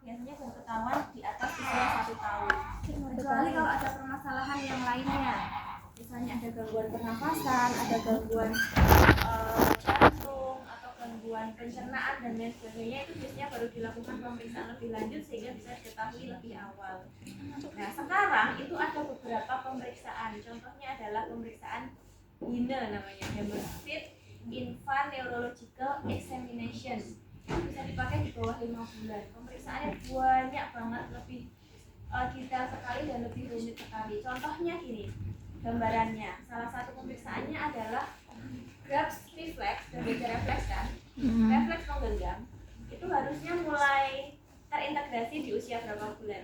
biasanya baru ketahuan di atas usia 1 tahun. Kecuali kalau ada permasalahan yang lainnya, misalnya ada gangguan pernafasan, ada gangguan jantung atau gangguan pencernaan dan lain sebagainya, itu biasanya baru dilakukan pemeriksaan lebih lanjut sehingga bisa diketahui lebih awal. Nah, sekarang itu ada beberapa pemeriksaan. Contohnya adalah pemeriksaan HINE namanya, Hammersmith Infant Neurological Examination. Bisa dipakai di bawah 5 bulan. Pemeriksaannya banyak banget, lebih detail sekali dan lebih rumit sekali. Contohnya gini, gambarannya. Salah satu pemeriksaannya adalah Grabs reflex, berbeda refleks kan? Refleks menggenggam itu harusnya mulai terintegrasi di usia berapa bulan?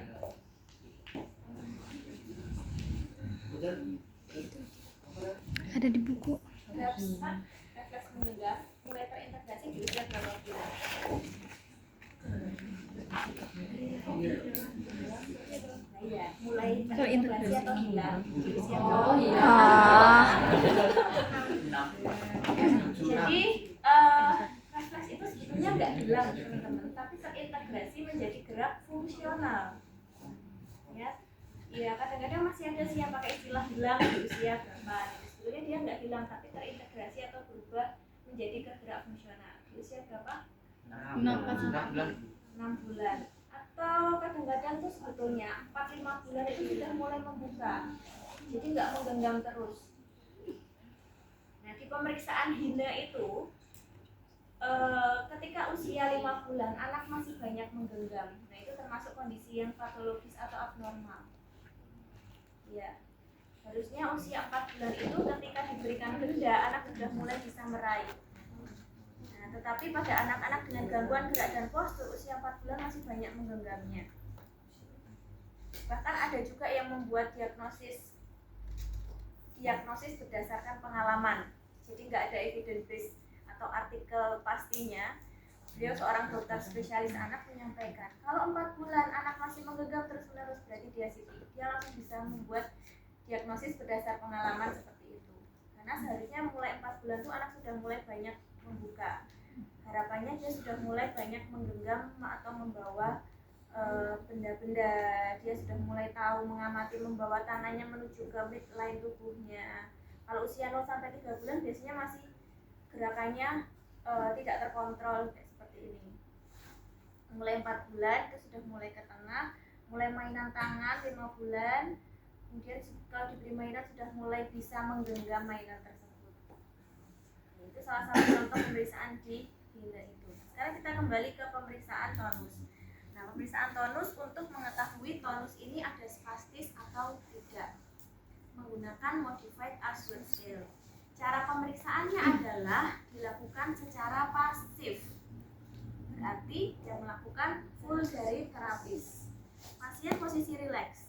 Ada di buku. Grabs refleks menggenggam mulai terintegrasi di usia berapa bulan? Iya, mulai terintegrasi atau hilang di usia berapa bulan? Jadi refleks itu sebetulnya nggak hilang teman-teman, tapi terintegrasi menjadi gerak fungsional. Ya kadang-kadang masih ada sih yang pakai istilah hilang di usia berapa. Sebetulnya dia nggak hilang, tapi terintegrasi atau berubah menjadi gerak fungsional di usia berapa? 6 bulan. Atau kadang-kadang tuh sebetulnya 4-5 bulan itu sudah mulai membuka, jadi nggak menggenggam terus. Nah, di pemeriksaan HINE itu ketika usia 5 bulan anak masih banyak menggenggam. Nah, itu termasuk kondisi yang patologis atau abnormal. Ya, harusnya usia 4 bulan itu ketika diberikan benda anak sudah mulai bisa meraih. Nah, tetapi pada anak-anak dengan gangguan gerak dan postur usia 4 bulan masih banyak menggenggamnya. Bahkan ada juga yang membuat diagnosis berdasarkan pengalaman. Jadi nggak ada evidence base atau artikel pastinya. Beliau seorang dokter spesialis anak menyampaikan, kalau 4 bulan anak masih menggenggam terus-menerus berarti dia CP. Dia langsung bisa membuat diagnosis berdasar pengalaman seperti itu. Karena seharusnya mulai 4 bulan itu anak sudah mulai banyak membuka. Harapannya dia sudah mulai banyak menggenggam atau membawa benda-benda. Dia sudah mulai tahu mengamati, membawa tangannya menuju ke midline tubuhnya. Kalau usia 0 sampai 3 bulan biasanya masih gerakannya tidak terkontrol kayak seperti ini. Mulai 4 bulan itu sudah mulai ke tengah, mulai mainan tangan 5 bulan. Kemudian kalau diberi mainan sudah mulai bisa menggenggam mainan tersebut. Nah, itu salah satu contoh pemeriksaan di HINE itu. Sekarang kita kembali ke pemeriksaan tonus. Nah, pemeriksaan tonus untuk mengetahui tonus ini ada spastis atau tidak menggunakan modified Ashworth scale. Cara pemeriksaannya adalah dilakukan secara pasif. Berarti dia melakukan full dari terapis. Pasien posisi rileks.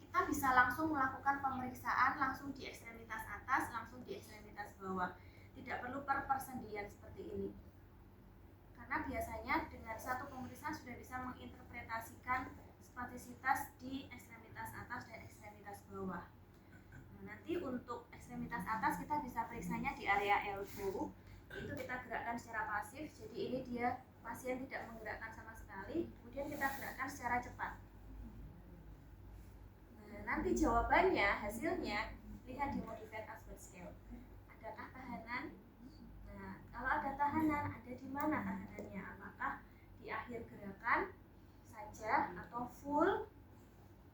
Kita bisa langsung melakukan pemeriksaan langsung di ekstremitas atas, langsung di ekstremitas bawah. Tidak perlu persendian seperti ini. Karena biasanya dengan satu pemeriksaan sudah bisa menginterpretasikan spastisitas di ekstremitas atas dan ekstremitas bawah. Nah, nanti untuk ekstremitas atas kita bisa periksanya di area elbow. Itu kita gerakkan secara pasif. Jadi ini dia pasien tidak menggerakkan sama sekali. Kemudian kita gerakkan secara cepat. Nah, nanti jawabannya, hasilnya lihat di modified Ashworth scale. Adakah tahanan? Nah, kalau ada tahanan, ada di mana tahanannya? Apakah di akhir gerakan saja atau full?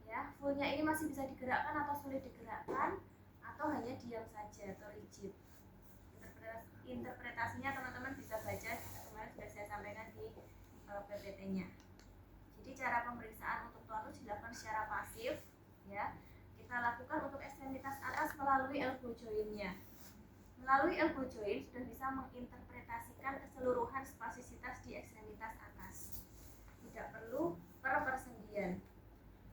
Ya, fullnya ini masih bisa digerakkan atau sulit digerakkan, atau hanya diam saja atau rigid. Interpretasinya teman-teman bisa baca, kemarin sudah saya sampaikan di PPT-nya. Jadi cara pemeriksaan untuk tonus dilakukan secara pasif, ya. Kita lakukan untuk ekstremitas atas melalui elbow joint-nya. Melalui elbow joint sudah bisa menginterpretasikan keseluruhan spasisitas di ekstremitas atas. Tidak perlu persendian.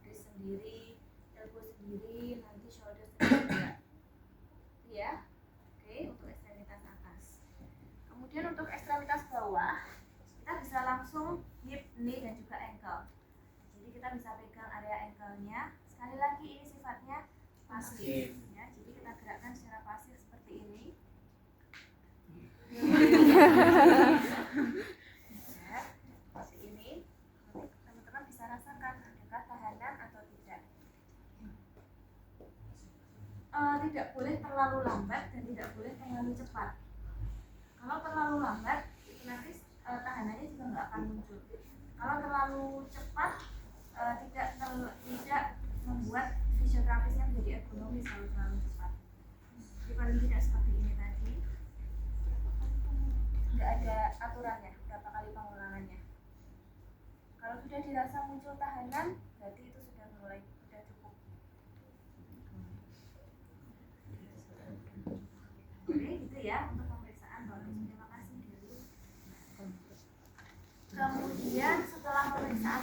Wrist sendiri, elbow sendiri, nanti shoulder sendiri. Ya. Oke, untuk ekstremitas atas. Kemudian untuk ekstremitas bawah, kita bisa langsung hip, knee dan juga ankle. Jadi kita bisa pegang area ankle-nya. Sekali lagi ini sifatnya pasif, ya. Jadi kita gerakkan secara pasif seperti ini. Ya, seperti ini. Nanti teman-teman bisa rasakan adakah tahanan atau tidak. Tidak boleh terlalu lambat dan tidak boleh terlalu cepat. Kalau terlalu lambat, itu nanti tahanannya juga nggak akan muncul. Kalau terlalu cepat, tidak membuat fisioterapisnya menjadi ergonomis kalau terlalu cepat. Jadi paling tidak seperti ini tadi, nggak ada aturannya berapa kali pengulangannya. Kalau sudah dirasa muncul tahanan, berarti itu sudah cukup. Oke, gitu ya untuk pemeriksaan bagus. Terima kasih Dewi. Kemudian setelah pemeriksaan